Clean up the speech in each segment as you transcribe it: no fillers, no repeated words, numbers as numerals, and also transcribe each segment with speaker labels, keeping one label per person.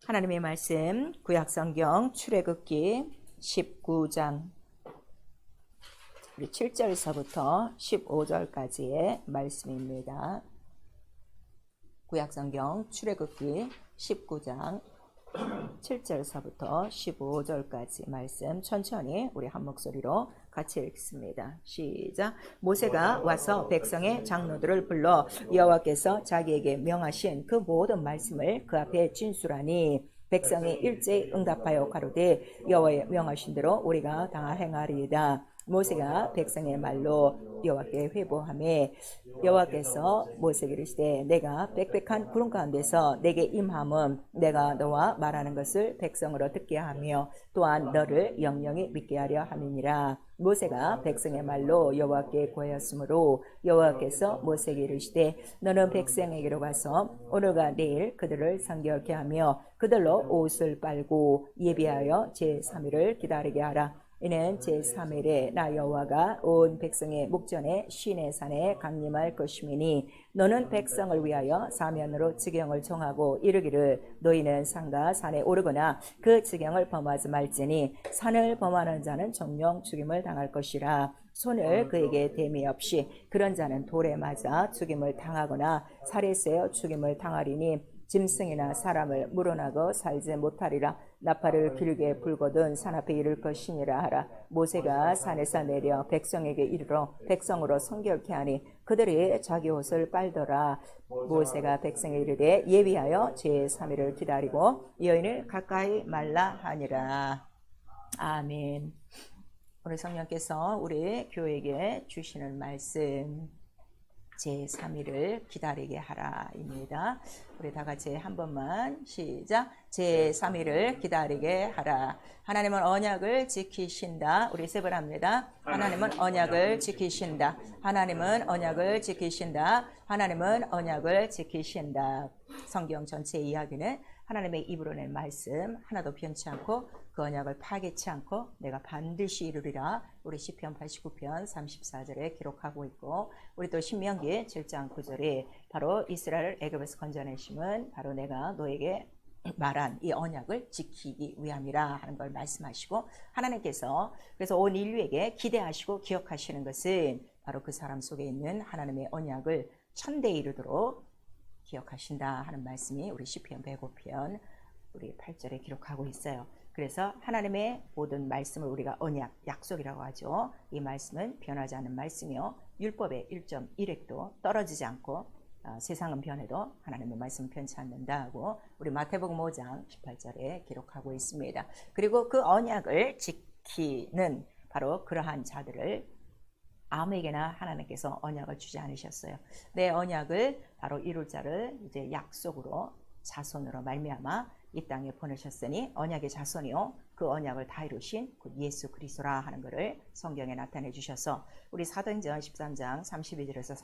Speaker 1: 하나님의 말씀 구약성경 출애굽기 19장 우리 7절서부터 15절까지의 말씀입니다. 구약성경 출애굽기 19장 7절서부터 15절까지 말씀 천천히 우리 한 목소리로 같이 읽습니다. 시작. 모세가 와서 백성의 장로들을 불러 여호와께서 자기에게 명하신 그 모든 말씀을 그 앞에 진술하니 백성이 일제히 응답하여 가로되 여호와의 명하신 대로 우리가 다 행하리이다. 모세가 백성의 말로 여호와께 회보하매 여호와께서 모세에게 이르시되 내가 빽빽한 구름 가운데서 내게 임함은 내가 너와 말하는 것을 백성으로 듣게 하며 또한 너를 영영히 믿게 하려 함이니라. 모세가 백성의 말로 여호와께 구하였으므로 여호와께서 모세에게 이르시되 너는 백성에게로 가서 오늘과 내일 그들을 성결케 하며 그들로 옷을 빨고 예비하여 제3일을 기다리게 하라. 이는 제3일에 나 여호와가 온 백성의 목전에 시내산에 강림할 것이미니 너는 백성을 위하여 사면으로 지경을 정하고 이르기를 너희는 산과 산에 오르거나 그 지경을 범하지 말지니 산을 범하는 자는 정령 죽임을 당할 것이라. 손을 그에게 댐이 없이 그런 자는 돌에 맞아 죽임을 당하거나 살에 세어 죽임을 당하리니 짐승이나 사람을 물어나고 살지 못하리라. 나팔을 길게 불거든 산 앞에 이를 것이니라 하라. 모세가 산에서 내려 백성에게 이르러 백성으로 성결케 하니 그들이 자기 옷을 빨더라. 모세가 백성에 이르되 예비하여 제3일을 기다리고 여인을 가까이 말라 하니라. 아멘. 오늘 성령께서 우리 교회에게 주시는 말씀 제3일을 기다리게 하라입니다. 우리 다 같이 한 번만 시작. 제3일을 기다리게 하라. 하나님은 언약을 지키신다. 우리 세 번 합니다. 하나님은 언약을 지키신다. 하나님은 언약을 지키신다. 하나님은 언약을 지키신다. 성경 전체 이야기는 하나님의 입으로 낸 말씀 하나도 변치 않고 그 언약을 파괴치 않고 내가 반드시 이루리라. 우리 시편 89편 34절에 기록하고 있고 우리 또 신명기 7장 9절에 바로 이스라엘을 애굽에서 건져내심은 바로 내가 너에게 말한 이 언약을 지키기 위함이라 하는 걸 말씀하시고 하나님께서 그래서 온 인류에게 기대하시고 기억하시는 것은 바로 그 사람 속에 있는 하나님의 언약을 천대에 이르도록 기억하신다 하는 말씀이 우리 시편 105편 우리 8절에 기록하고 있어요. 그래서 하나님의 모든 말씀을 우리가 언약, 약속이라고 하죠. 이 말씀은 변하지 않는 말씀이요 율법의 1.1획도 떨어지지 않고 세상은 변해도 하나님의 말씀은 변치 않는다 하고 우리 마태복음 5장 18절에 기록하고 있습니다. 그리고 그 언약을 지키는 바로 그러한 자들을 아무에게나 하나님께서 언약을 주지 않으셨어요. 내 언약을 바로 이룰 자를 이제 약속으로 자손으로 말미암아 이 땅에 보내셨으니 언약의 자손이요 그 언약을 다 이루신 그 예수 그리스도라 하는 것을 성경에 나타내 주셔서 우리 사도행전 13장 32절에서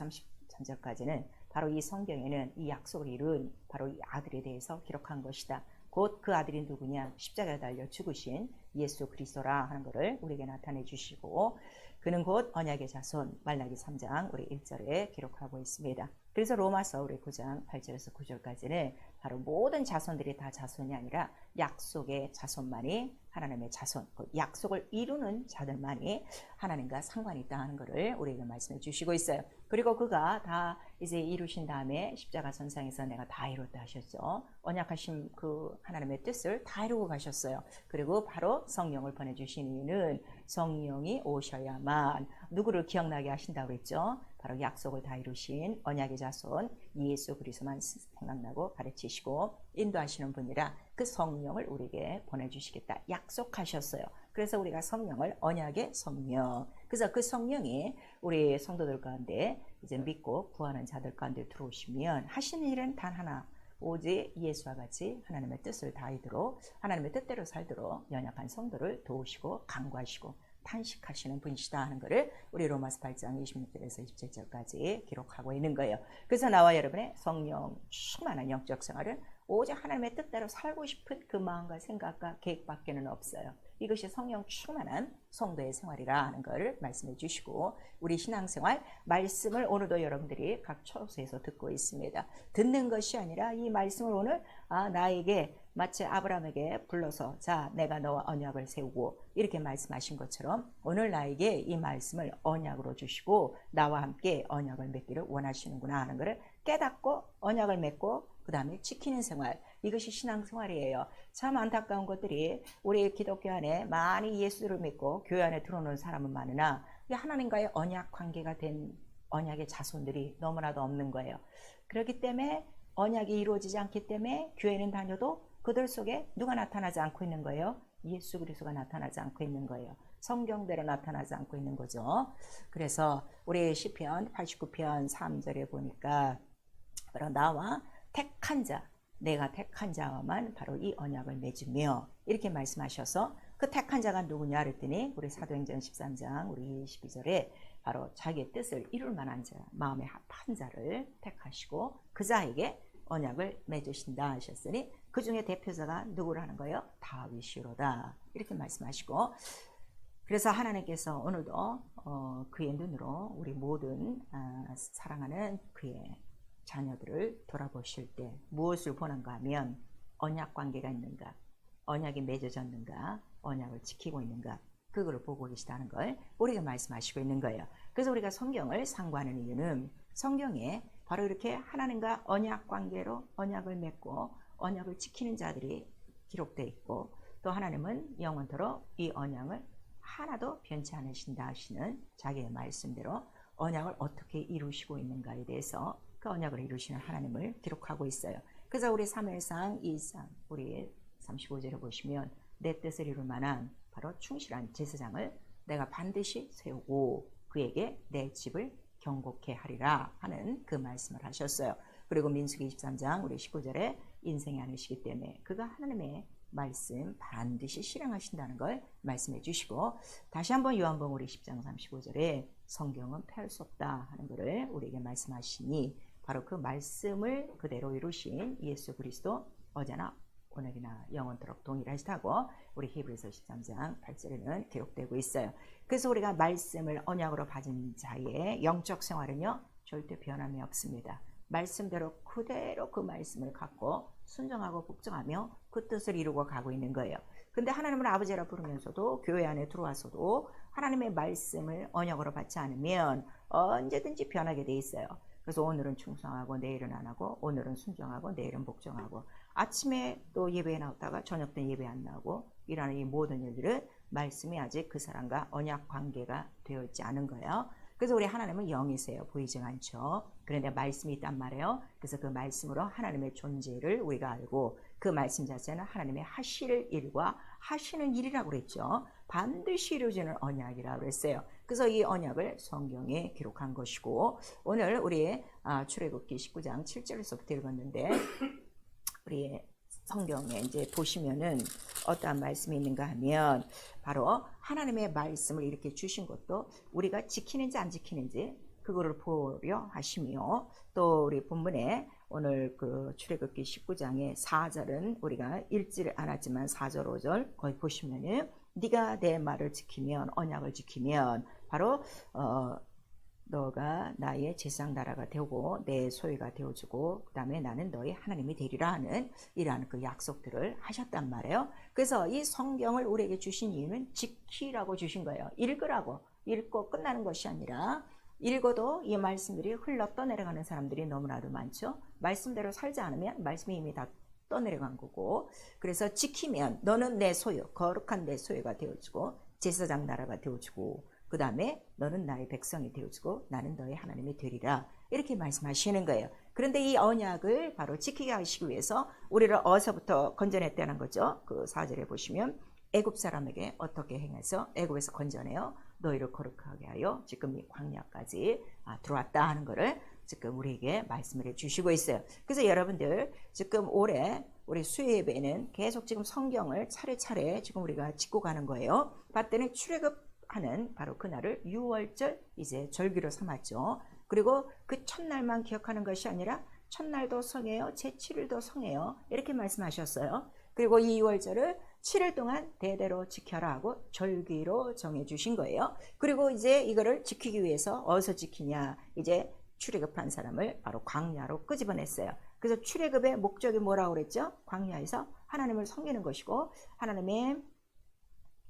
Speaker 1: 33절까지는 바로 이 성경에는 이 약속을 이룬 바로 이 아들에 대해서 기록한 것이다. 곧 그 아들이 누구냐? 십자가에 달려 죽으신 예수 그리스도라 하는 것을 우리에게 나타내 주시고 그는 곧 언약의 자손 말라기 3장 우리 1절에 기록하고 있습니다. 그래서 로마서 우리 9장 8절에서 9절까지는 바로 모든 자손들이 다 자손이 아니라 약속의 자손만이 하나님의 자손, 그 약속을 이루는 자들만이 하나님과 상관이 있다 하는 것을 우리에게 말씀해 주시고 있어요. 그리고 그가 다 이제 이루신 다음에 십자가 선상에서 내가 다 이뤘다 하셨죠. 언약하신 그 하나님의 뜻을 다 이루고 가셨어요. 그리고 바로 성령을 보내주신 이유는 성령이 오셔야만 누구를 기억나게 하신다고 그랬죠. 바로 약속을 다 이루신 언약의 자손 예수 그리스도만 생각나고 가르치시고 인도하시는 분이라 그 성령을 우리에게 보내주시겠다 약속하셨어요. 그래서 우리가 성령을 언약의 성령, 그래서 그 성령이 우리 성도들 가운데 이제 믿고 구하는 자들 가운데 들어오시면 하시는 일은 단 하나, 오직 예수와 같이 하나님의 뜻을 다하도록 하나님의 뜻대로 살도록 연약한 성도를 도우시고 강구하시고 탄식하시는 분이시다 하는 것을 우리 로마서 8장 26절에서 27절까지 기록하고 있는 거예요. 그래서 나와 여러분의 성령 충만한 영적 생활을 오직 하나님의 뜻대로 살고 싶은 그 마음과 생각과 계획밖에는 없어요. 이것이 성령 충만한 성도의 생활이라 하는 것을 말씀해 주시고, 우리 신앙생활 말씀을 오늘도 여러분들이 각 초소에서 듣고 있습니다. 듣는 것이 아니라 이 말씀을 오늘 나에게 마치 아브라함에게 불러서 자 내가 너와 언약을 세우고 이렇게 말씀하신 것처럼 오늘 나에게 이 말씀을 언약으로 주시고 나와 함께 언약을 맺기를 원하시는구나 하는 것을 깨닫고 언약을 맺고 그 다음에 지키는 생활, 이것이 신앙생활이에요. 참 안타까운 것들이 우리 기독교 안에 많이 예수를 믿고 교회 안에 들어오는 사람은 많으나 하나님과의 언약 관계가 된 언약의 자손들이 너무나도 없는 거예요. 그렇기 때문에 언약이 이루어지지 않기 때문에 교회는 다녀도 그들 속에 누가 나타나지 않고 있는 거예요? 예수 그리스도가 나타나지 않고 있는 거예요. 성경대로 나타나지 않고 있는 거죠. 그래서 우리 시편 89편 3절에 보니까 바로 나와 택한 자, 내가 택한 자와만 바로 이 언약을 맺으며 이렇게 말씀하셔서 그 택한 자가 누구냐 그랬더니 우리 사도행전 13장 우리 22절에 바로 자기의 뜻을 이룰 만한 자, 마음에 합한 자를 택하시고 그 자에게 언약을 맺으신다 하셨으니 그 중에 대표자가 누구라는 거예요? 다윗이로다 이렇게 말씀하시고, 그래서 하나님께서 오늘도 그의 눈으로 우리 모든 사랑하는 그의 자녀들을 돌아보실 때 무엇을 보는가 하면 언약 관계가 있는가, 언약이 맺어졌는가, 언약을 지키고 있는가, 그걸 보고 계시다는 걸 우리가 말씀하시고 있는 거예요. 그래서 우리가 성경을 상고하는 이유는 성경에 바로 이렇게 하나님과 언약 관계로 언약을 맺고 언약을 지키는 자들이 기록되어 있고, 또 하나님은 영원토록 이 언약을 하나도 변치 않으신다 하시는 자기의 말씀대로 언약을 어떻게 이루시고 있는가에 대해서 그 언약을 이루시는 하나님을 기록하고 있어요. 그래서 우리 사무엘상 2장 우리 35절에 보시면 내 뜻을 이룰 만한 바로 충실한 제사장을 내가 반드시 세우고 그에게 내 집을 경고케 하리라 하는 그 말씀을 하셨어요. 그리고 민수기 23장 우리 19절에 인생이 아니시기 때문에 그가 하나님의 말씀 반드시 실행하신다는 걸 말씀해 주시고, 다시 한번 요한복음 우리 10장 35절에 성경은 폐할 수 없다 하는 것을 우리에게 말씀하시니 바로 그 말씀을 그대로 이루신 예수 그리스도 어제나 오늘이나 영원토록 동일하시다고 우리 히브리서 13장 8절에는 기록되고 있어요. 그래서 우리가 말씀을 언약으로 가진 자의 영적 생활은요 절대 변함이 없습니다. 말씀대로 그대로 그 말씀을 갖고 순종하고 복종하며 그 뜻을 이루고 가고 있는 거예요. 근데 하나님을 아버지라 부르면서도 교회 안에 들어와서도 하나님의 말씀을 언약으로 받지 않으면 언제든지 변하게 돼 있어요. 그래서 오늘은 충성하고 내일은 안 하고, 오늘은 순종하고 내일은 복종하고, 아침에 또 예배에 나왔다가 저녁 때 예배 안 나오고 이라는 이 모든 일들은 말씀이 아직 그 사람과 언약 관계가 되어 있지 않은 거예요. 그래서 우리 하나님은 영이세요. 보이지 않죠. 그런데 말씀이 있단 말이에요. 그래서 그 말씀으로 하나님의 존재를 우리가 알고 그 말씀 자체는 하나님의 하실 일과 하시는 일이라고 그랬죠. 반드시 이루어지는 언약이라고 그랬어요. 그래서 이 언약을 성경에 기록한 것이고, 오늘 우리 출애굽기 19장 7절에서부터 읽었는데 우리 성경에 이제 보시면은 어떠한 말씀이 있는가 하면 바로 하나님의 말씀을 이렇게 주신 것도 우리가 지키는지 안 지키는지 그거를 보려 하시며, 또 우리 본문에 오늘 그 출애굽기 19장의 4절은 우리가 읽지를 않았지만 4절 5절 거기 보시면은 네가 내 말을 지키면 언약을 지키면 바로 너가 나의 제사장 나라가 되고 내 소유가 되어주고 그 다음에 나는 너의 하나님이 되리라 하는 이러한 그 약속들을 하셨단 말이에요. 그래서 이 성경을 우리에게 주신 이유는 지키라고 주신 거예요. 읽으라고. 읽고 끝나는 것이 아니라 읽어도 이 말씀들이 흘러 떠내려가는 사람들이 너무나도 많죠. 말씀대로 살지 않으면 말씀이 이미 다 떠내려간 거고, 그래서 지키면 너는 내 소유, 거룩한 내 소유가 되어주고 제사장 나라가 되어주고 그 다음에 너는 나의 백성이 되어주고 나는 너의 하나님이 되리라 이렇게 말씀하시는 거예요. 그런데 이 언약을 바로 지키게 하시기 위해서 우리를 어디서부터 건져냈다는 거죠. 그 4절에 보시면 애굽 사람에게 어떻게 행해서 애굽에서 건져내요? 너희를 거룩하게 하여 지금 이 광야까지 들어왔다 하는 것을 지금 우리에게 말씀을 해주시고 있어요. 그래서 여러분들 지금 올해 우리 수요예배는 계속 지금 성경을 차례차례 지금 우리가 짚고 가는 거예요. 봤더니 출애굽하는 바로 그날을 유월절 이제 절기로 삼았죠. 그리고 그 첫날만 기억하는 것이 아니라 첫날도 성해요. 제7일도 성해요. 이렇게 말씀하셨어요. 그리고 이 유월절을 7일 동안 대대로 지켜라 하고 절기로 정해주신 거예요. 그리고 이제 이거를 지키기 위해서 어디서 지키냐, 이제 출애굽한 사람을 바로 광야로 끄집어냈어요. 그래서 출애굽의 목적이 뭐라고 그랬죠? 광야에서 하나님을 섬기는 것이고 하나님의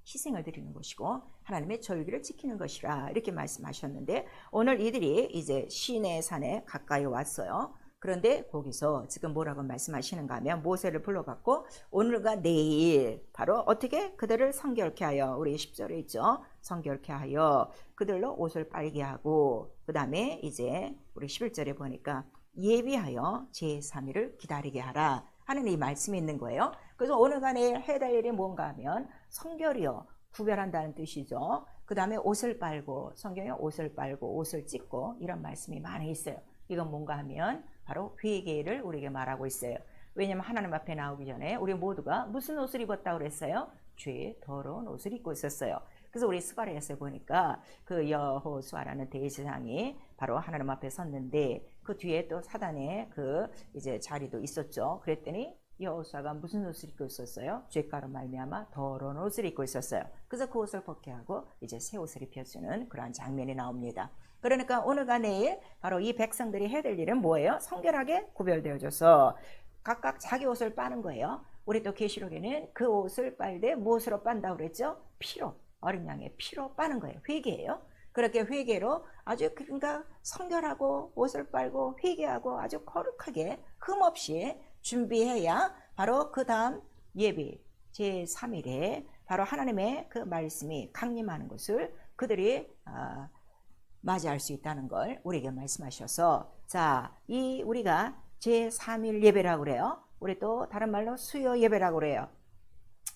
Speaker 1: 희생을 드리는 것이고 하나님의 절기를 지키는 것이라 이렇게 말씀하셨는데, 오늘 이들이 이제 시내 산에 가까이 왔어요. 그런데 거기서 지금 뭐라고 말씀하시는가 하면, 모세를 불러갖고 오늘과 내일 바로 어떻게 그들을 성결케 하여, 우리 10절에 있죠, 성결케 하여 그들로 옷을 빨게 하고, 그 다음에 이제 우리 11절에 보니까 예비하여 제3일을 기다리게 하라 하는 이 말씀이 있는 거예요. 그래서 오늘과 내일 해야 될 일이 뭔가 하면 성결이요, 구별한다는 뜻이죠. 그 다음에 옷을 빨고, 성경에 옷을 빨고 옷을 찢고 이런 말씀이 많이 있어요. 이건 뭔가 하면 바로 회개를 우리에게 말하고 있어요. 왜냐하면 하나님 앞에 나오기 전에 우리 모두가 무슨 옷을 입었다고 그랬어요? 죄의 더러운 옷을 입고 있었어요. 그래서 우리 스가랴서에 보니까 그 여호수아라는 대제사장이 바로 하나님 앞에 섰는데 그 뒤에 또 사단의 그 이제 자리도 있었죠. 그랬더니 여호수아가 무슨 옷을 입고 있었어요? 죄가로 말미암아 더러운 옷을 입고 있었어요. 그래서 그 옷을 벗게 하고 이제 새 옷을 입혀주는 그러한 장면이 나옵니다. 그러니까 오늘과 내일 바로 이 백성들이 해야 될 일은 뭐예요? 성결하게 구별되어져서 각각 자기 옷을 빠는 거예요. 우리 또 계시록에는 그 옷을 빨되 무엇으로 빤다고 그랬죠? 피로, 어린 양의 피로 빠는 거예요. 회개예요. 그렇게 회개로 아주 그러니까 성결하고 옷을 빨고 회개하고 아주 거룩하게 흠없이 준비해야 바로 그 다음 예비 제3일에 바로 하나님의 그 말씀이 강림하는 것을 그들이 맞이할 수 있다는 걸 우리에게 말씀하셔서, 자, 이 우리가 제3일 예배라고 그래요. 우리 또 다른 말로 수요 예배라고 그래요.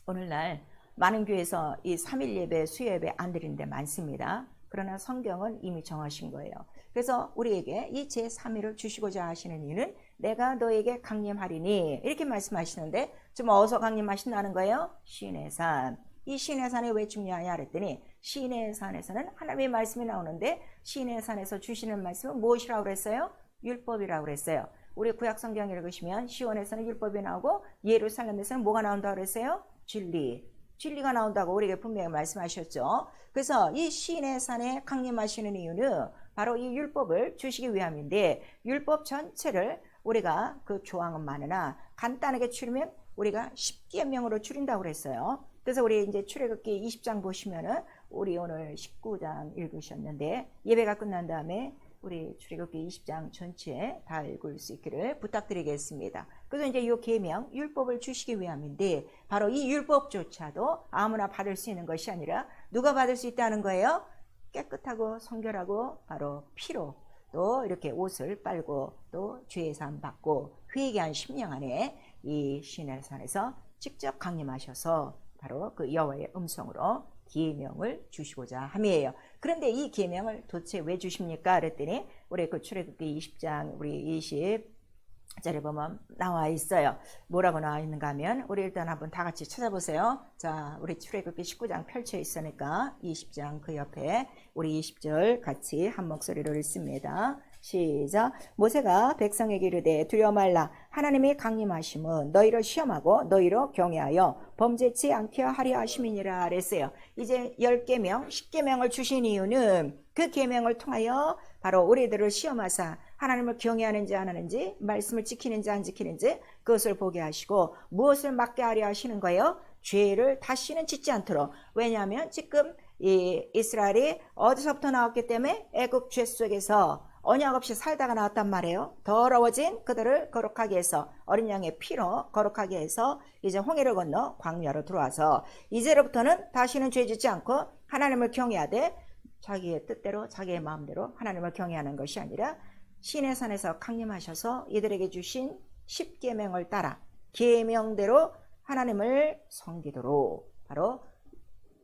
Speaker 1: 오늘날 많은 교회에서 이 3일 예배, 수요 예배 안 드리는 데 많습니다. 그러나 성경은 이미 정하신 거예요. 그래서 우리에게 이 제3일을 주시고자 하시는 이유는 내가 너에게 강림하리니 이렇게 말씀하시는데, 좀 어디서 강림하신다는 거예요? 시내산. 이 시내산이 왜 중요하냐 그랬더니, 시내산에서는 하나님의 말씀이 나오는데 시내산에서 주시는 말씀은 무엇이라고 그랬어요? 율법이라고 그랬어요. 우리 구약성경 읽으시면 시온에서는 율법이 나오고 예루살렘에서는 뭐가 나온다고 그랬어요? 진리가 나온다고 우리에게 분명히 말씀하셨죠. 그래서 이 시내산에 강림하시는 이유는 바로 이 율법을 주시기 위함인데, 율법 전체를 우리가 그 조항은 많으나 간단하게 줄이면 우리가 10계명으로 줄인다고 그랬어요. 그래서 우리 이제 출애굽기 20장 보시면은 우리 오늘 19장 읽으셨는데, 예배가 끝난 다음에 우리 출애굽기 20장 전체 다 읽을 수 있기를 부탁드리겠습니다. 그래서 이제 이 계명, 율법을 주시기 위함인데, 바로 이 율법조차도 아무나 받을 수 있는 것이 아니라 누가 받을 수 있다는 거예요? 깨끗하고 성결하고 바로 피로 또 이렇게 옷을 빨고 또 죄의 사함 받고 회개한 심령 안에 이 시내산에서 직접 강림하셔서 바로 그 여호와의 음성으로 계명을 주시고자 함이에요. 그런데 이 계명을 도대체 왜 주십니까? 그랬더니 우리 그 출애굽기 20장 우리 20절에 보면 나와 있어요. 뭐라고 나와 있는가 하면, 우리 일단 한번 다 같이 찾아보세요. 자, 우리 출애굽기 19장 펼쳐 있으니까 20장 그 옆에 우리 20절 같이 한 목소리로 읽습니다. 시작. 모세가 백성에게 이르되 두려워 말라. 하나님이 강림하심은 너희를 시험하고 너희로 경외하여 범죄치 않게 하려 하심이니라 그랬어요. 이제 10계명, 10계명을 주신 이유는 그 계명을 통하여 바로 우리들을 시험하사 하나님을 경외하는지 안 하는지, 말씀을 지키는지 안 지키는지 그것을 보게 하시고 무엇을 막게 하려 하시는 거예요? 죄를 다시는 짓지 않도록. 왜냐하면 지금 이 이스라엘이 어디서부터 나왔기 때문에 애굽 죄 속에서 언약 없이 살다가 나왔단 말이에요. 더러워진 그들을 거룩하게 해서 어린 양의 피로 거룩하게 해서 이제 홍해를 건너 광야로 들어와서 이제로부터는 다시는 죄 짓지 않고 하나님을 경외하되 자기의 뜻대로 자기의 마음대로 하나님을 경외하는 것이 아니라 시내산에서 강림하셔서 이들에게 주신 10계명을 따라 계명대로 하나님을 섬기도록 바로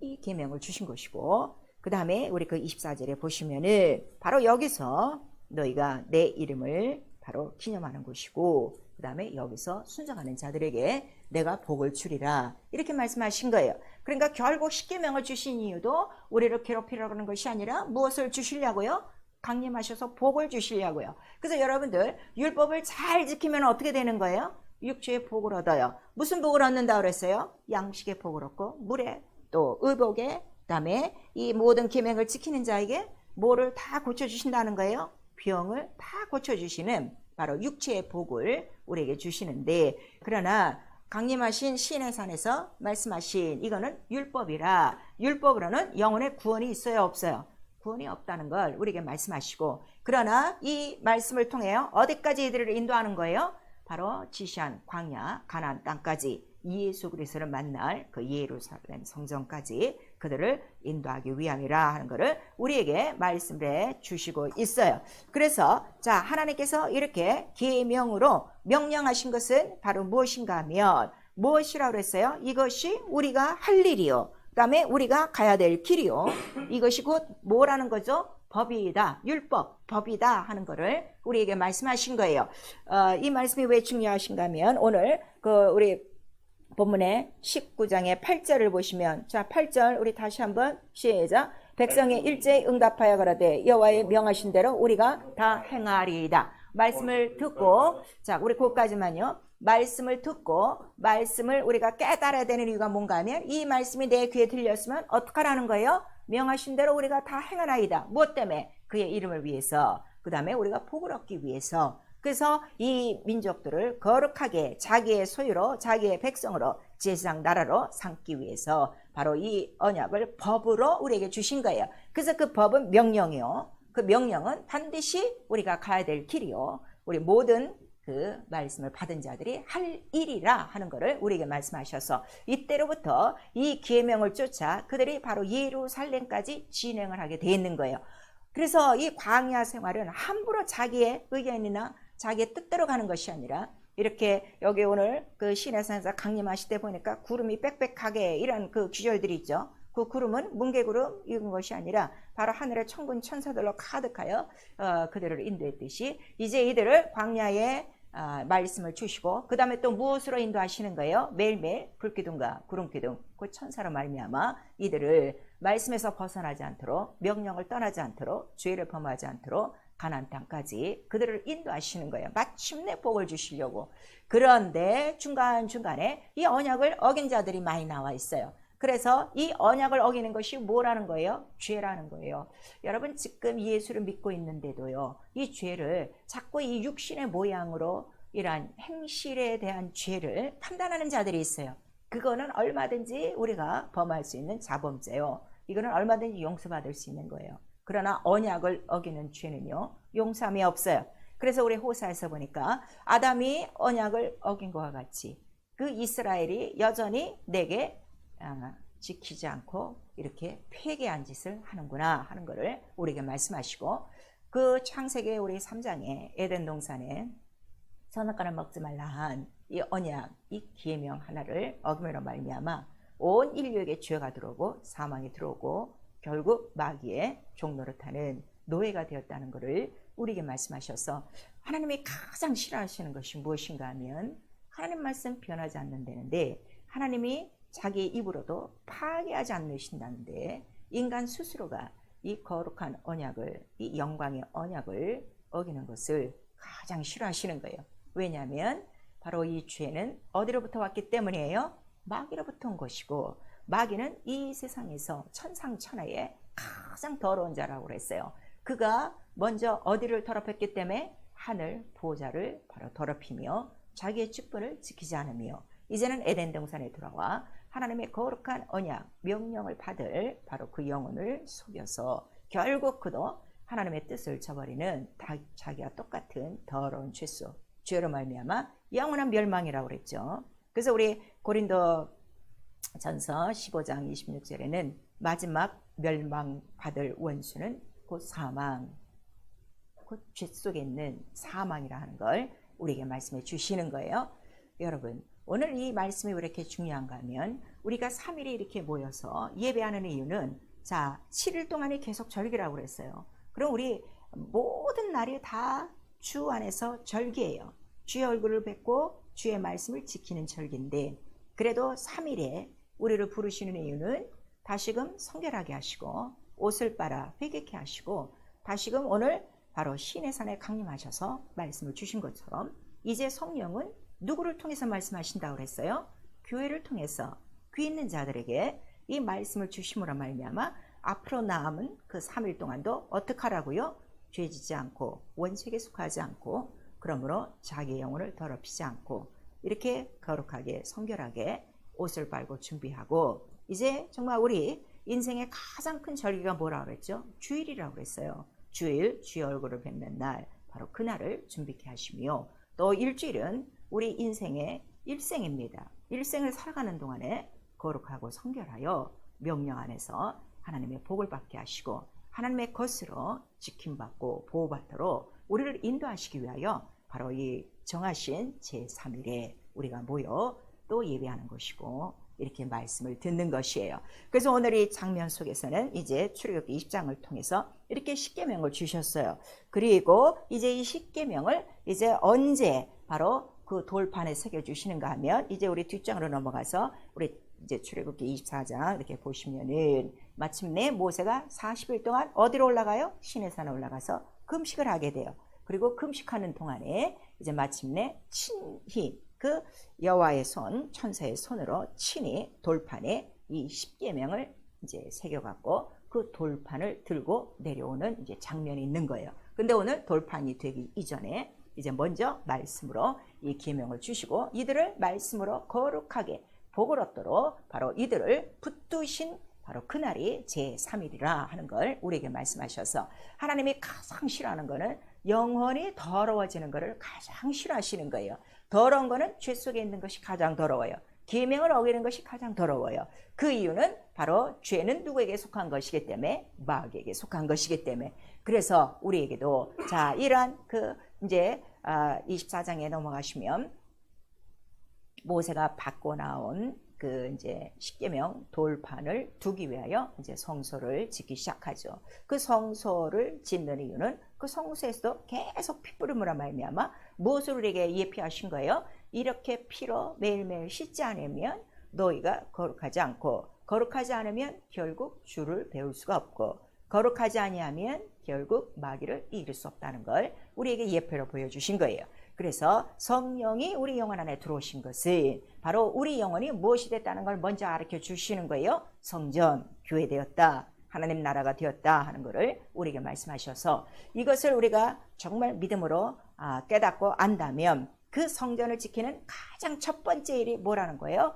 Speaker 1: 이 계명을 주신 것이고, 그 다음에 우리 그 24절에 보시면은 바로 여기서 너희가 내 이름을 바로 기념하는 곳이고, 그 다음에 여기서 순종하는 자들에게 내가 복을 주리라 이렇게 말씀하신 거예요. 그러니까 결국 10계명을 주신 이유도 우리를 괴롭히려고 하는 것이 아니라 무엇을 주시려고요? 강림하셔서 복을 주시려고요. 그래서 여러분들 율법을 잘 지키면 어떻게 되는 거예요? 육체의 복을 얻어요. 무슨 복을 얻는다 그랬어요? 양식의 복을 얻고 물에 또 의복에 그다음에 이 모든 계명을 지키는 자에게 뭐를 다 고쳐주신다는 거예요? 병을 다 고쳐주시는 바로 육체의 복을 우리에게 주시는데, 그러나 강림하신 시인의 산에서 말씀하신 이거는 율법이라, 율법으로는 영혼의 구원이 있어요 없어요? 구원이 없다는 걸 우리에게 말씀하시고, 그러나 이 말씀을 통해 어디까지 이들을 인도하는 거예요? 바로 지시한 광야 가나안 땅까지, 예수 그리스도를 만날 그 예루살렘 성전까지 그들을 인도하기 위함이라 하는 것을 우리에게 말씀을 해 주시고 있어요. 그래서 자, 하나님께서 이렇게 계명으로 명령하신 것은 바로 무엇인가 하면, 무엇이라고 그랬어요? 이것이 우리가 할 일이요, 그 다음에 우리가 가야 될 길이요, 이것이 곧 뭐라는 거죠? 법이다, 율법, 법이다 하는 것을 우리에게 말씀하신 거예요. 이 말씀이 왜 중요하신가 하면, 오늘 우리 본문의 19장의 8절을 보시면, 자, 8절 우리 다시 한번 시작. 백성이 일제히 응답하여 가라되 여호와의 명하신 대로 우리가 다 행하리이다. 말씀을 듣고, 자, 우리 거기까지만요. 말씀을 듣고 말씀을 우리가 깨달아야 되는 이유가 뭔가 하면, 이 말씀이 내 귀에 들렸으면 어떡하라는 거예요? 명하신 대로 우리가 다 행하나이다. 무엇 때문에? 그의 이름을 위해서, 그 다음에 우리가 복을 얻기 위해서. 그래서 이 민족들을 거룩하게 자기의 소유로, 자기의 백성으로, 제사장 나라로 삼기 위해서 바로 이 언약을 법으로 우리에게 주신 거예요. 그래서 그 법은 명령이요, 그 명령은 반드시 우리가 가야 될 길이요, 우리 모든 그 말씀을 받은 자들이 할 일이라 하는 것을 우리에게 말씀하셔서, 이때로부터 이 계명을 쫓아 그들이 바로 예루살렘까지 진행을 하게 돼 있는 거예요. 그래서 이 광야 생활은 함부로 자기의 의견이나 자기의 뜻대로 가는 것이 아니라, 이렇게 여기 오늘 그 시내산에서 강림하실 때 보니까 구름이 빽빽하게 이런 그 구절들이 있죠. 그 구름은 뭉게구름 이런 것이 아니라 바로 하늘의 천군 천사들로 가득하여 그들을 인도했듯이, 이제 이들을 광야에 말씀을 주시고, 그 다음에 또 무엇으로 인도하시는 거예요? 매일매일 불기둥과 구름기둥, 그 천사로 말미암아 이들을 말씀에서 벗어나지 않도록, 명령을 떠나지 않도록, 죄를 범하지 않도록 가나안 땅까지 그들을 인도하시는 거예요. 마침내 복을 주시려고. 그런데 중간중간에 이 언약을 어긴 자들이 많이 나와 있어요. 그래서 이 언약을 어기는 것이 뭐라는 거예요? 죄라는 거예요. 여러분, 지금 예수를 믿고 있는데도요, 이 죄를 자꾸 이 육신의 모양으로 이러한 행실에 대한 죄를 판단하는 자들이 있어요. 그거는 얼마든지 우리가 범할 수 있는 자범죄요. 이거는 얼마든지 용서받을 수 있는 거예요. 그러나 언약을 어기는 죄는요, 용서함이 없어요. 그래서 우리 호사에서 보니까 아담이 언약을 어긴 것과 같이 그 이스라엘이 여전히 내게 지키지 않고 이렇게 폐괴한 짓을 하는구나 하는 것을 우리에게 말씀하시고, 그 창세기 우리 3장에 에덴 동산에 선악과를 먹지 말라 한 이 언약, 이 계명 하나를 어김으로 말미암아 온 인류에게 죄가 들어오고 사망이 들어오고 결국 마귀의 종노릇하는 노예가 되었다는 것을 우리에게 말씀하셔서, 하나님이 가장 싫어하시는 것이 무엇인가 하면, 하나님 말씀 변하지 않는다는데, 하나님이 자기 입으로도 파괴하지 않으신다는데, 인간 스스로가 이 거룩한 언약을, 이 영광의 언약을 어기는 것을 가장 싫어하시는 거예요. 왜냐하면 바로 이 죄는 어디로부터 왔기 때문이에요? 마귀로부터 온 것이고, 마귀는 이 세상에서 천상천하에 가장 더러운 자라고 그랬어요. 그가 먼저 어디를 더럽혔기 때문에? 하늘 보호자를 바로 더럽히며 자기의 직분을 지키지 않으며, 이제는 에덴 동산에 돌아와 하나님의 거룩한 언약, 명령을 받을 바로 그 영혼을 속여서 결국 그도 하나님의 뜻을 저버리는 자기와 똑같은 더러운 죄로 말미암아 영원한 멸망이라고 그랬죠. 그래서 우리 고린도 전서 15장 26절에는 마지막 멸망받을 원수는 곧 사망, 곧 죄 속에 있는 사망이라 하는 걸 우리에게 말씀해 주시는 거예요. 여러분, 오늘 이 말씀이 왜 이렇게 중요한가 하면, 우리가 3일이 이렇게 모여서 예배하는 이유는, 자, 7일 동안이 계속 절기라고 그랬어요. 그럼 우리 모든 날이 다 주 안에서 절기예요. 주의 얼굴을 뵙고 주의 말씀을 지키는 절기인데, 그래도 3일에 우리를 부르시는 이유는 다시금 성결하게 하시고 옷을 빨아 회개케 하시고 다시금 오늘 바로 시내 산에 강림하셔서 말씀을 주신 것처럼 이제 성령은 누구를 통해서 말씀하신다고 그랬어요? 교회를 통해서 귀 있는 자들에게 이 말씀을 주심으로 말미암아 앞으로 남은 그 3일 동안도 어떻게 하라고요? 죄지지 않고 원색에 속하지 않고 그러므로 자기의 영혼을 더럽히지 않고 이렇게 거룩하게 성결하게 옷을 빨고 준비하고 이제 정말 우리 인생의 가장 큰 절기가 뭐라고 그랬죠? 주일이라고 그랬어요. 주일, 주의 얼굴을 뵙는 날, 바로 그날을 준비케 하시며 또 일주일은 우리 인생의 일생입니다. 일생을 살아가는 동안에 거룩하고 성결하여 명령 안에서 하나님의 복을 받게 하시고 하나님의 것으로 지킴받고 보호받도록 우리를 인도하시기 위하여 바로 이 정하신 제3일에 우리가 모여 또 예배하는 것이고 이렇게 말씀을 듣는 것이에요. 그래서 오늘 이 장면 속에서는 이제 출애굽기 20장을 통해서 이렇게 십계명을 주셨어요. 그리고 이제 이 십계명을 이제 언제 바로 그 돌판에 새겨주시는가 하면 이제 우리 뒷장으로 넘어가서 우리 이제 출애굽기 24장 이렇게 보시면은 마침내 모세가 40일 동안 어디로 올라가요? 시내산에 올라가서 금식을 하게 돼요. 그리고 금식하는 동안에 이제 마침내 친히 그 여호와의 손, 천사의 손으로 친히 돌판에 이 십계명을 이제 새겨갖고 그 돌판을 들고 내려오는 이제 장면이 있는 거예요. 근데 오늘 돌판이 되기 이전에 이제 먼저 말씀으로 이 계명을 주시고 이들을 말씀으로 거룩하게 복을 얻도록 바로 이들을 붙드신 바로 그날이 제3일이라 하는 걸 우리에게 말씀하셔서 하나님이 가장 싫어하는 거는 영혼이 더러워지는 것을 가장 싫어하시는 거예요. 더러운 거는 죄 속에 있는 것이 가장 더러워요. 계명을 어기는 것이 가장 더러워요. 그 이유는 바로 죄는 누구에게 속한 것이기 때문에 마귀에게 속한 것이기 때문에 그래서 우리에게도 자 이러한 그 이제 24장에 넘어가시면 모세가 받고 나온 그 이제 십계명 돌판을 두기 위하여 이제 성소를 짓기 시작하죠. 그 성소를 짓는 이유는 그 성소에서도 계속 피 뿌림으로 말미암아 무엇을 우리에게 예표하신 거예요? 이렇게 피로 매일매일 씻지 않으면 너희가 거룩하지 않고 거룩하지 않으면 결국 주를 배울 수가 없고 거룩하지 아니하면 결국 마귀를 이길 수 없다는 걸 우리에게 예표로 보여주신 거예요. 그래서 성령이 우리 영혼 안에 들어오신 것은 바로 우리 영혼이 무엇이 됐다는 걸 먼저 가르쳐 주시는 거예요. 성전, 교회 되었다. 하나님 나라가 되었다 하는 것을 우리에게 말씀하셔서 이것을 우리가 정말 믿음으로 깨닫고 안다면 그 성전을 지키는 가장 첫 번째 일이 뭐라는 거예요?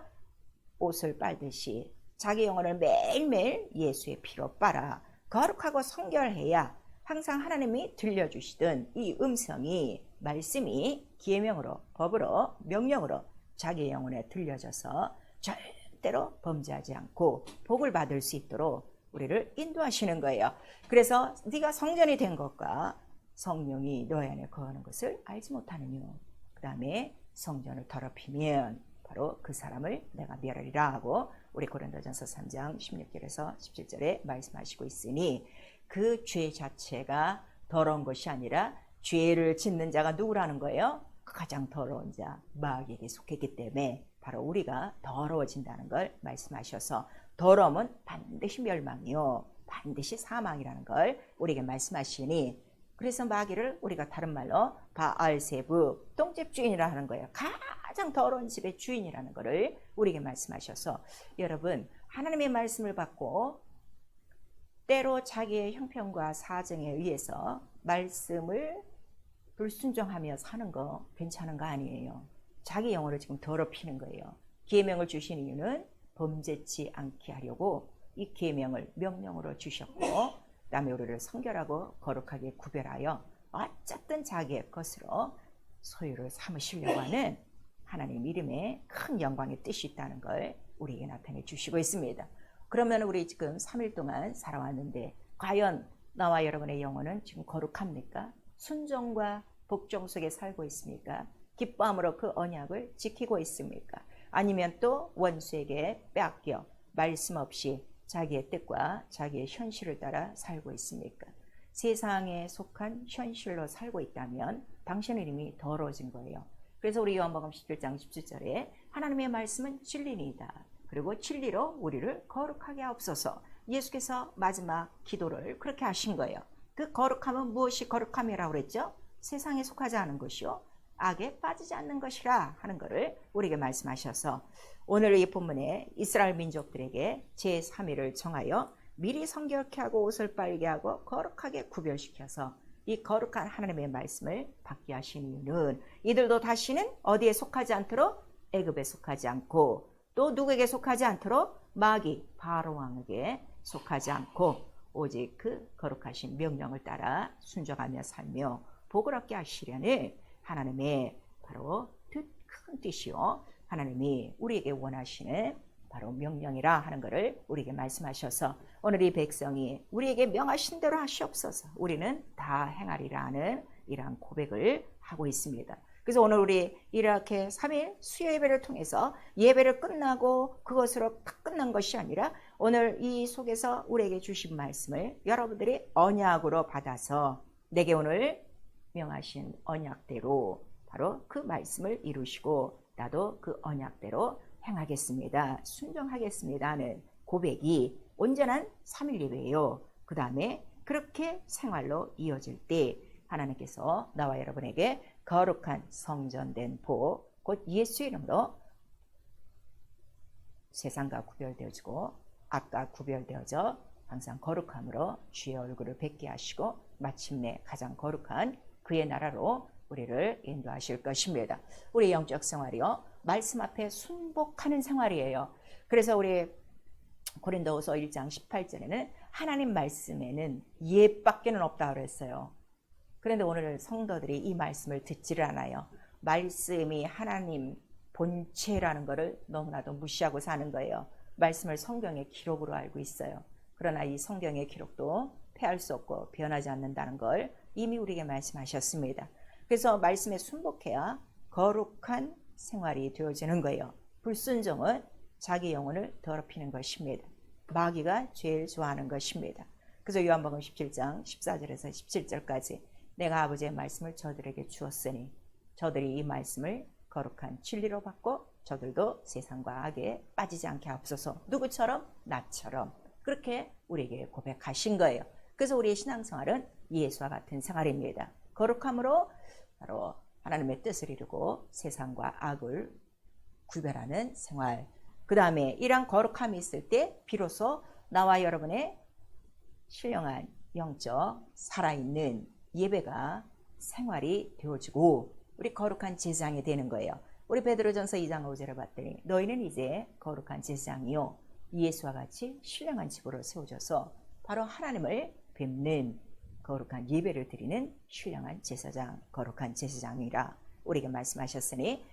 Speaker 1: 옷을 빨듯이 자기 영혼을 매일매일 예수의 피로 빨아 거룩하고 성결해야 항상 하나님이 들려주시던 이 음성이 말씀이 계명으로 법으로 명령으로 자기의 영혼에 들려져서 절대로 범죄하지 않고 복을 받을 수 있도록 우리를 인도하시는 거예요. 그래서 네가 성전이 된 것과 성령이 너희 안에 거하는 것을 알지 못하느냐. 그 다음에 성전을 더럽히면 바로 그 사람을 내가 멸하리라 하고 우리 고린도전서 3장 16절에서 17절에 말씀하시고 있으니 그 죄 자체가 더러운 것이 아니라 죄를 짓는 자가 누구라는 거예요? 가장 더러운 자, 마귀에게 속했기 때문에 바로 우리가 더러워진다는 걸 말씀하셔서 더러움은 반드시 멸망이요 반드시 사망이라는 걸 우리에게 말씀하시니 그래서 마귀를 우리가 다른 말로 바알세부 똥집 주인이라 하는 거예요. 가장 더러운 집의 주인이라는 것을 우리에게 말씀하셔서 여러분 하나님의 말씀을 받고 때로 자기의 형편과 사정에 의해서 말씀을 불순종하며 사는 거 괜찮은 거 아니에요. 자기 영혼을 지금 더럽히는 거예요. 계명을 주신 이유는 범죄치 않게 하려고 이 계명을 명령으로 주셨고 그다음에 우리를 성결하고 거룩하게 구별하여 어쨌든 자기의 것으로 소유를 삼으시려고 하는 하나님 이름에 큰 영광의 뜻이 있다는 걸 우리에게 나타내 주시고 있습니다. 그러면 우리 지금 3일 동안 살아왔는데 과연 나와 여러분의 영혼은 지금 거룩합니까? 순종과 복종 속에 살고 있습니까? 기뻐함으로 그 언약을 지키고 있습니까? 아니면 또 원수에게 빼앗겨 말씀 없이 자기의 뜻과 자기의 현실을 따라 살고 있습니까? 세상에 속한 현실로 살고 있다면 당신의 이름이 더러워진 거예요. 그래서 우리 요한복음 11장 17절에 하나님의 말씀은 진리니이다. 그리고 진리로 우리를 거룩하게 하옵소서. 예수께서 마지막 기도를 그렇게 하신 거예요. 그 거룩함은 무엇이 거룩함이라고 그랬죠? 세상에 속하지 않은 것이요 악에 빠지지 않는 것이라 하는 것을 우리에게 말씀하셔서 오늘 이 본문에 이스라엘 민족들에게 제3일을 정하여 미리 성결케 하고 옷을 빨게 하고 거룩하게 구별시켜서 이 거룩한 하나님의 말씀을 받게 하신 이유는 이들도 다시는 어디에 속하지 않도록 애굽에 속하지 않고 또 누구에게 속하지 않도록 마귀 바로왕에게 속하지 않고 오직 그 거룩하신 명령을 따라 순종하며 살며 복을 얻게 하시려는 하나님의 바로 큰 뜻이요 하나님이 우리에게 원하시는 바로 명령이라 하는 것을 우리에게 말씀하셔서 오늘 이 백성이 우리에게 명하신 대로 하시옵소서 우리는 다 행하리라 하는 이러한 고백을 하고 있습니다. 그래서 오늘 우리 이렇게 3일 수요 예배를 통해서 예배를 끝나고 그것으로 딱 끝난 것이 아니라 오늘 이 속에서 우리에게 주신 말씀을 여러분들이 언약으로 받아서 내게 오늘 명하신 언약대로 바로 그 말씀을 이루시고 나도 그 언약대로 행하겠습니다. 순종하겠습니다 하는 고백이 온전한 3일 예배예요. 그 다음에 그렇게 생활로 이어질 때 하나님께서 나와 여러분에게 거룩한 성전된 복, 곧 예수 이름으로 세상과 구별되어지고 악과 구별되어져 항상 거룩함으로 주의 얼굴을 뵙게 하시고 마침내 가장 거룩한 그의 나라로 우리를 인도하실 것입니다. 우리 영적 생활이요 말씀 앞에 순복하는 생활이에요. 그래서 우리 고린도후서 1장 18절에는 하나님 말씀에는 예밖에는 없다고 그랬어요. 그런데 오늘 성도들이 이 말씀을 듣지를 않아요. 말씀이 하나님 본체라는 것을 너무나도 무시하고 사는 거예요. 말씀을 성경의 기록으로 알고 있어요. 그러나 이 성경의 기록도 폐할 수 없고 변하지 않는다는 걸 이미 우리에게 말씀하셨습니다. 그래서 말씀에 순복해야 거룩한 생활이 되어지는 거예요. 불순종은 자기 영혼을 더럽히는 것입니다. 마귀가 제일 좋아하는 것입니다. 그래서 요한복음 17장 14절에서 17절까지 내가 아버지의 말씀을 저들에게 주었으니 저들이 이 말씀을 거룩한 진리로 받고 저들도 세상과 악에 빠지지 않게 하옵소서. 누구처럼? 나처럼. 그렇게 우리에게 고백하신 거예요. 그래서 우리의 신앙생활은 예수와 같은 생활입니다. 거룩함으로 바로 하나님의 뜻을 이루고 세상과 악을 구별하는 생활. 그 다음에 이러한 거룩함이 있을 때 비로소 나와 여러분의 신령한 영적 살아있는 예배가 생활이 되어지고 우리 거룩한 제사장이 되는 거예요. 우리 베드로전서 2장 5절을 봤더니 너희는 이제 거룩한 제사장이요 예수와 같이 신령한 집으로 세워져서 바로 하나님을 뵙는 거룩한 예배를 드리는 신령한 제사장, 거룩한 제사장이라 우리에게 말씀하셨으니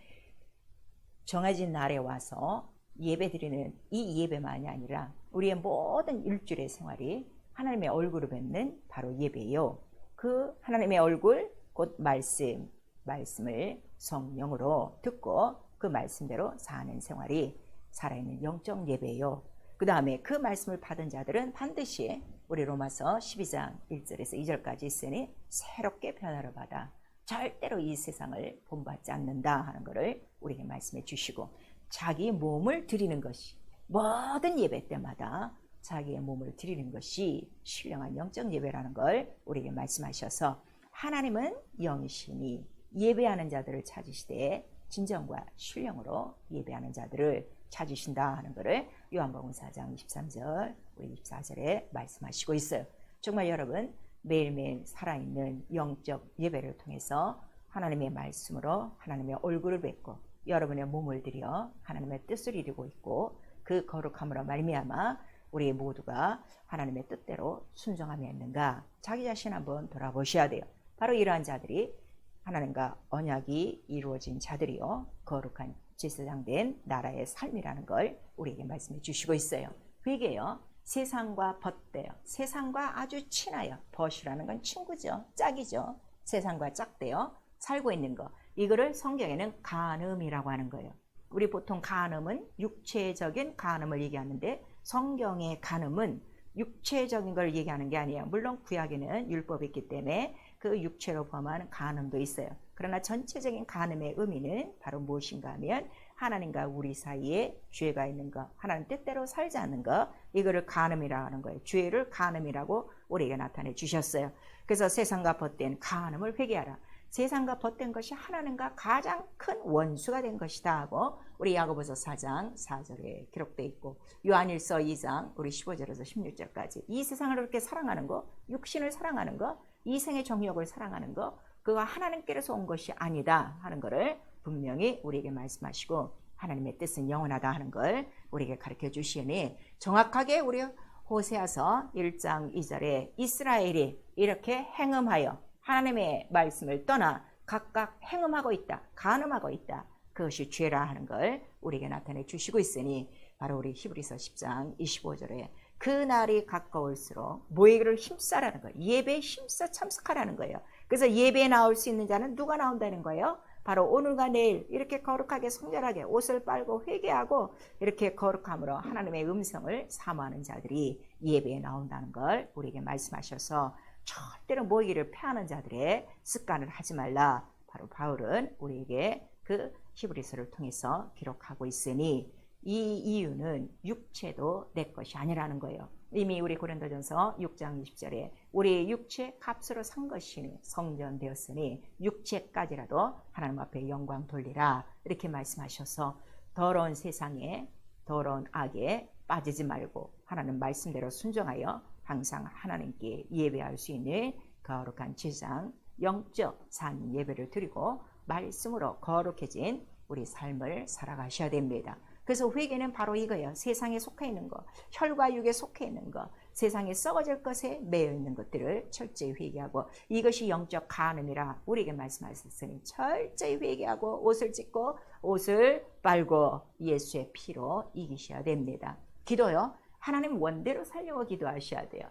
Speaker 1: 정해진 날에 와서 예배 드리는 이 예배만이 아니라 우리의 모든 일주일의 생활이 하나님의 얼굴을 뵙는 바로 예배요. 그 하나님의 얼굴 곧 말씀을 성령으로 듣고 그 말씀대로 사는 생활이 살아있는 영적 예배요. 그 다음에 그 말씀을 받은 자들은 반드시 우리 로마서 12장 1절에서 2절까지 있으니 새롭게 변화를 받아 절대로 이 세상을 본받지 않는다 하는 것을 우리에게 말씀해 주시고 자기 몸을 드리는 것이 모든 예배 때마다 자기의 몸을 드리는 것이 신령한 영적 예배라는 걸 우리에게 말씀하셔서 하나님은 영이시니 예배하는 자들을 찾으시되 진정과 신령으로 예배하는 자들을 찾으신다 하는 것을 요한복음 4장 23절 우리 24절에 말씀하시고 있어요. 정말 여러분 매일매일 살아있는 영적 예배를 통해서 하나님의 말씀으로 하나님의 얼굴을 뵙고 여러분의 몸을 들여 하나님의 뜻을 이루고 있고 그 거룩함으로 말미암아 우리 모두가 하나님의 뜻대로 순종하며 있는가 자기 자신 한번 돌아보셔야 돼요. 바로 이러한 자들이 하나님과 언약이 이루어진 자들이요 거룩한 제사장된 나라의 삶이라는 걸 우리에게 말씀해 주시고 있어요. 그게요 세상과 벗대요. 세상과 아주 친하여 벗이라는 건 친구죠. 짝이죠. 세상과 짝대요. 살고 있는 거. 이거를 성경에는 간음이라고 하는 거예요. 우리 보통 간음은 육체적인 간음을 얘기하는데 성경의 간음은 육체적인 걸 얘기하는 게 아니에요. 물론 구약에는 율법이 있기 때문에 그 육체로 범하는 간음도 있어요. 그러나 전체적인 간음의 의미는 바로 무엇인가 하면 하나님과 우리 사이에 죄가 있는 것, 하나님 뜻대로 살지 않는 것, 이거를 간음이라 하는 거예요. 죄를 간음이라고 우리에게 나타내 주셨어요. 그래서 세상과 벗된 간음을 회개하라. 세상과 벗된 것이 하나님과 가장 큰 원수가 된 것이다 하고 우리 야고보서 4장 4절에 기록되어 있고, 요한일서 2장 우리 15절에서 16절까지 이 세상을 그렇게 사랑하는 거, 육신을 사랑하는 거, 이생의 정욕을 사랑하는 거, 그가 하나님께로서 온 것이 아니다 하는 것을 분명히 우리에게 말씀하시고, 하나님의 뜻은 영원하다 하는 걸 우리에게 가르쳐 주시니, 정확하게 우리 호세아서 1장 2절에 이스라엘이 이렇게 행음하여 하나님의 말씀을 떠나 각각 행음하고 있다, 간음하고 있다, 그것이 죄라 하는 걸 우리에게 나타내 주시고 있으니, 바로 우리 히브리서 10장 25절에 그 날이 가까울수록 모이기를 힘써라는 거예요. 예배에 힘써 참석하라는 거예요. 그래서 예배에 나올 수 있는 자는 누가 나온다는 거예요? 바로 오늘과 내일 이렇게 거룩하게 성결하게 옷을 빨고 회개하고 이렇게 거룩함으로 하나님의 음성을 사모하는 자들이 예배에 나온다는 걸 우리에게 말씀하셔서, 절대로 모이기를 패하는 자들의 습관을 하지 말라. 바로 바울은 우리에게 그 히브리서를 통해서 기록하고 있으니, 이 이유는 육체도 내 것이 아니라는 거예요. 이미 우리 고린도전서 6장 20절에 우리 육체 값으로 산 것이 성전되었으니 육체까지라도 하나님 앞에 영광 돌리라, 이렇게 말씀하셔서 더러운 세상에, 더러운 악에 빠지지 말고 하나님 말씀대로 순종하여 항상 하나님께 예배할 수 있는 거룩한 제장, 영적 산 예배를 드리고 말씀으로 거룩해진 우리 삶을 살아가셔야 됩니다. 그래서 회개는 바로 이거예요. 세상에 속해 있는 거, 혈과 육에 속해 있는 거, 세상에 썩어질 것에 매여 있는 것들을 철저히 회개하고, 이것이 영적 간음이라 우리에게 말씀하셨으니 철저히 회개하고 옷을 찢고 옷을 빨고 예수의 피로 이기셔야 됩니다. 기도요, 하나님 원대로 살려고 기도하셔야 돼요.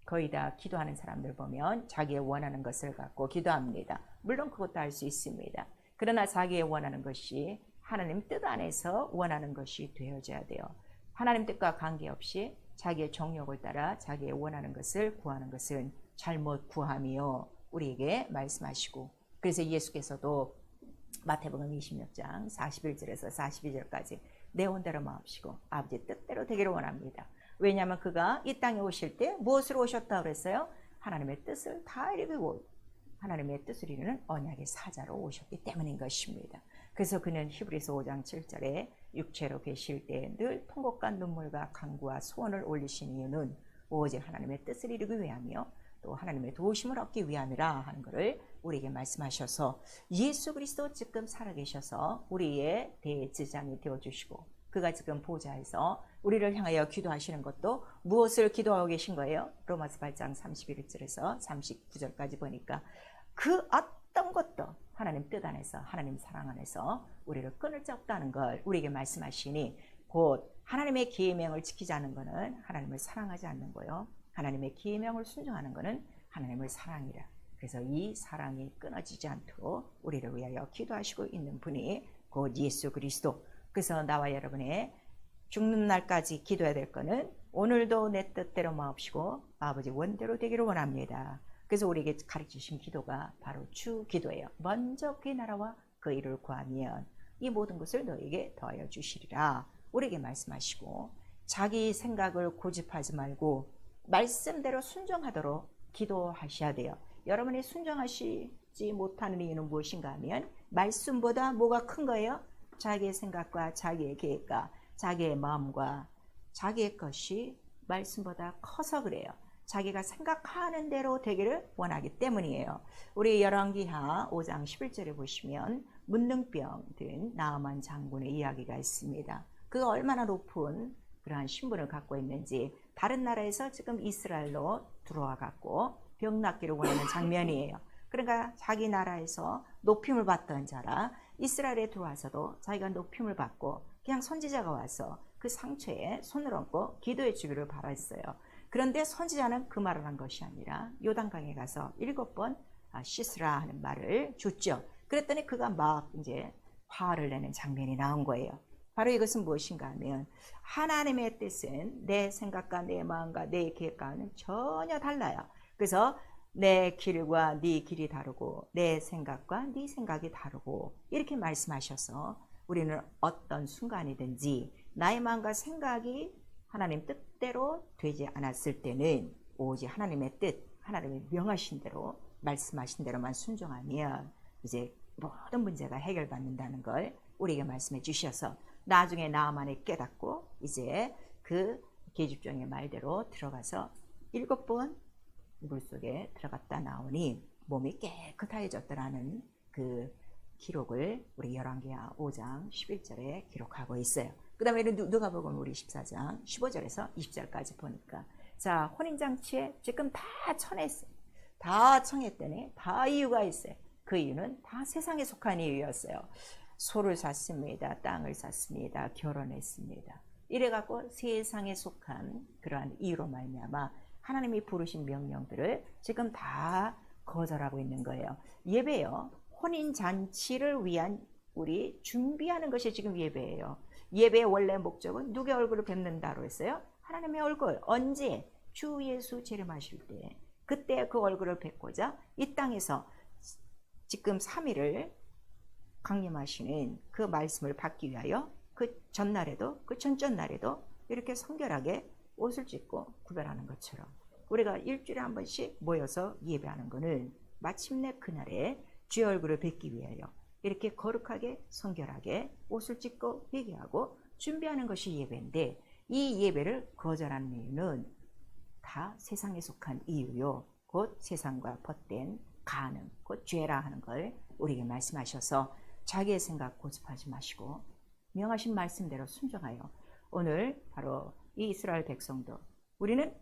Speaker 1: 거의 다 기도하는 사람들 보면 자기의 원하는 것을 갖고 기도합니다. 물론 그것도 할 수 있습니다. 그러나 자기의 원하는 것이 하나님 뜻 안에서 원하는 것이 되어져야 돼요. 하나님 뜻과 관계없이 자기의 정욕을 따라 자기의 원하는 것을 구하는 것은 잘못 구함이요, 우리에게 말씀하시고, 그래서 예수께서도 마태복음 26장 41절에서 42절까지 내 온대로 마옵시고 아버지 뜻대로 되기를 원합니다. 왜냐하면 그가 이 땅에 오실 때 무엇으로 오셨다고 그랬어요? 하나님의 뜻을 다 이루고 하나님의 뜻을 이루는 언약의 사자로 오셨기 때문인 것입니다. 그래서 그는 히브리서 5장 7절에 육체로 계실 때 늘 통곡과 눈물과 간구와 소원을 올리신 이유는 오직 하나님의 뜻을 이루기 위하며 또 하나님의 도우심을 얻기 위함이라 하는 것을 우리에게 말씀하셔서, 예수 그리스도 지금 살아계셔서 우리의 대제장이 되어주시고 그가 지금 보좌에서 우리를 향하여 기도하시는 것도 무엇을 기도하고 계신 거예요? 로마서 8장 31절에서 39절까지 보니까 그 어떤 것도 하나님 뜻 안에서, 하나님 사랑 안에서 우리를 끊을 자 없다는 걸 우리에게 말씀하시니, 곧 하나님의 계명을 지키지 않는 것은 하나님을 사랑하지 않는 거요, 하나님의 계명을 순종하는 것은 하나님을 사랑이라. 그래서 이 사랑이 끊어지지 않도록 우리를 위하여 기도하시고 있는 분이 곧 예수 그리스도. 그래서 나와 여러분의 죽는 날까지 기도해야 될 것은 오늘도 내 뜻대로 마옵시고 아버지 원대로 되기를 원합니다. 그래서 우리에게 가르치신 기도가 바로 주 기도예요. 먼저 그의 나라와 그 일을 구하면 이 모든 것을 너에게 더하여 주시리라 우리에게 말씀하시고, 자기 생각을 고집하지 말고 말씀대로 순종하도록 기도하셔야 돼요. 여러분이 순종하시지 못하는 이유는 무엇인가 하면 말씀보다 뭐가 큰 거예요? 자기의 생각과 자기의 계획과 자기의 마음과 자기의 것이 말씀보다 커서 그래요. 자기가 생각하는 대로 되기를 원하기 때문이에요. 우리 열왕기하 5장 11절에 보시면 문둥병 든 나아만 장군의 이야기가 있습니다. 그가 얼마나 높은 그러한 신분을 갖고 있는지, 다른 나라에서 지금 이스라엘로 들어와 갖고 병 낫기를 원하는 장면이에요. 그러니까 자기 나라에서 높임을 받던 자라 이스라엘에 들어와서도 자기가 높임을 받고 그냥 선지자가 와서 그 상처에 손을 얹고 기도해 주기를 바랐어요. 그런데 선지자는 그 말을 한 것이 아니라 요단강에 가서 7번 씻으라 하는 말을 줬죠. 그랬더니 그가 막 이제 화를 내는 장면이 나온 거예요. 바로 이것은 무엇인가 하면 하나님의 뜻은 내 생각과 내 마음과 내 계획과는 전혀 달라요. 그래서 내 길과 네 길이 다르고 내 생각과 네 생각이 다르고 이렇게 말씀하셔서 우리는 어떤 순간이든지 나의 마음과 생각이 하나님 뜻대로 되지 않았을 때는 오직 하나님의 뜻, 하나님이 명하신 대로 말씀하신 대로만 순종하면 이제 모든 문제가 해결받는다는 걸 우리에게 말씀해 주셔서 나중에 나만이 깨닫고 이제 그 계집종의 말대로 들어가서 7번 물속에 들어갔다 나오니 몸이 깨끗해졌더라는 그 기록을 우리 열왕기하 5장 11절에 기록하고 있어요. 그 다음에 누가복음 우리 14장 15절에서 20절까지 보니까 자, 혼인잔치에 지금 다 청했어요. 다 청했더니 다 이유가 있어요. 그 이유는 다 세상에 속한 이유였어요. 소를 샀습니다. 땅을 샀습니다. 결혼했습니다. 이래갖고 세상에 속한 그러한 이유로 말미암아 하나님이 부르신 명령들을 지금 다 거절하고 있는 거예요. 예배요. 혼인잔치를 위한 우리 준비하는 것이 지금 예배예요. 예배의 원래 목적은 누구의 얼굴을 뵙는다고 했어요? 하나님의 얼굴. 언제? 주 예수 재림하실 때. 그때 그 얼굴을 뵙고자 이 땅에서 지금 3일을 강림하시는 그 말씀을 받기 위하여 그 전날에도 그 전전날에도 이렇게 성결하게 옷을 찢고 구별하는 것처럼 우리가 일주일에 한 번씩 모여서 예배하는 것은 마침내 그날에 주의 얼굴을 뵙기 위하여 이렇게 거룩하게 성결하게 옷을 찢고 회개하고 준비하는 것이 예배인데 이 예배를 거절하는 이유는 다 세상에 속한 이유요. 곧 세상과 벗된 가능, 곧 죄라 하는 걸 우리에게 말씀하셔서 자기의 생각 고집하지 마시고 명하신 말씀대로 순종하여 오늘 바로 이 이스라엘 백성도 우리는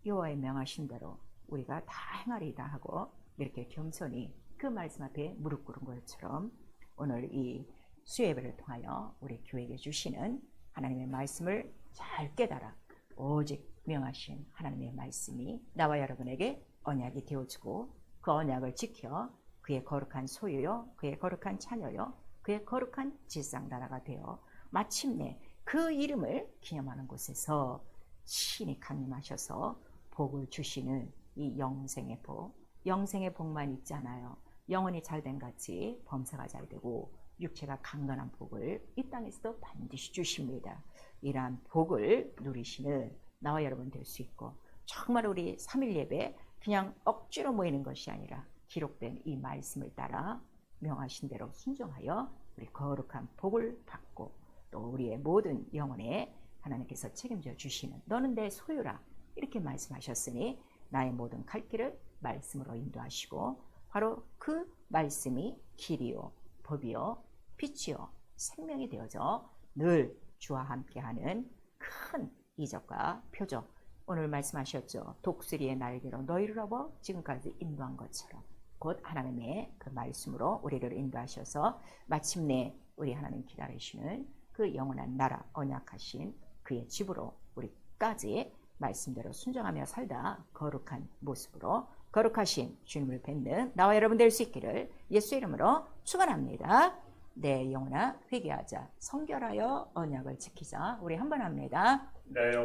Speaker 1: 여호와의 명하신 대로 우리가 다 행하리이다 하고 이렇게 겸손히 그 말씀 앞에 무릎 꿇은 것처럼 오늘 이 수예배를 통하여 우리 교회에게 주시는 하나님의 말씀을 잘 깨달아 오직 명하신 하나님의 말씀이 나와 여러분에게 언약이 되어지고 그 언약을 지켜 그의 거룩한 소유요, 그의 거룩한 자녀요, 그의 거룩한 지상나라가 되어 마침내 그 이름을 기념하는 곳에서 신이 강림하셔서 복을 주시는 이 영생의 복, 영생의 복만 있지 않아요. 영혼이 잘된 같이 범사가 잘되고 육체가 강건한 복을 이 땅에서도 반드시 주십니다. 이러한 복을 누리시는 나와 여러분 될 수 있고 정말 우리 3일 예배 그냥 억지로 모이는 것이 아니라 기록된 이 말씀을 따라 명하신 대로 순종하여 우리 거룩한 복을 받고 또 우리의 모든 영혼에 하나님께서 책임져 주시는 너는 내 소유라 이렇게 말씀하셨으니 나의 모든 갈 길을 말씀으로 인도하시고 바로 그 말씀이 길이요 법이요 빛이요 생명이 되어져 늘 주와 함께하는 큰 이적과 표적 오늘 말씀하셨죠. 독수리의 날개로 너희를 업어 지금까지 인도한 것처럼 곧 하나님의 그 말씀으로 우리를 인도하셔서 마침내 우리 하나님 기다리시는 그 영원한 나라 언약하신 그의 집으로 우리까지 말씀대로 순종하며 살다 거룩한 모습으로 거룩하신 주님을 뵙는 나와 여러분 될 수 있기를 예수 이름으로 축원합니다. 내 영혼아 회개하자 성결하여 언약을 지키자. 우리 한번 합니다.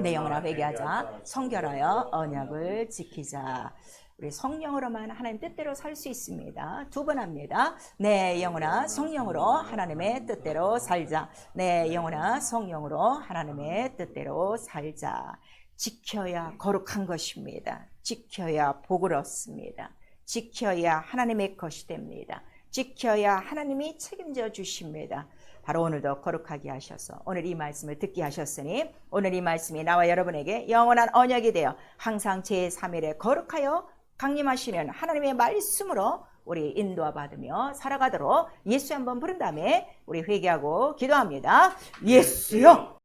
Speaker 1: 내 영혼아 회개하자 성결하여 언약을 지키자. 우리 성령으로만 하나님 뜻대로 살 수 있습니다. 2번 합니다. 내 영혼아 성령으로 하나님의 뜻대로 살자. 내 영혼아 성령으로 하나님의 뜻대로 살자. 지켜야 거룩한 것입니다. 지켜야 복을 얻습니다. 지켜야 하나님의 것이 됩니다. 지켜야 하나님이 책임져 주십니다. 바로 오늘도 거룩하게 하셔서 오늘 이 말씀을 듣게 하셨으니 오늘 이 말씀이 나와 여러분에게 영원한 언약이 되어 항상 제3일에 거룩하여 강림하시는 하나님의 말씀으로 우리 인도와 받으며 살아가도록 예수 한번 부른 다음에 우리 회개하고 기도합니다. 예수요.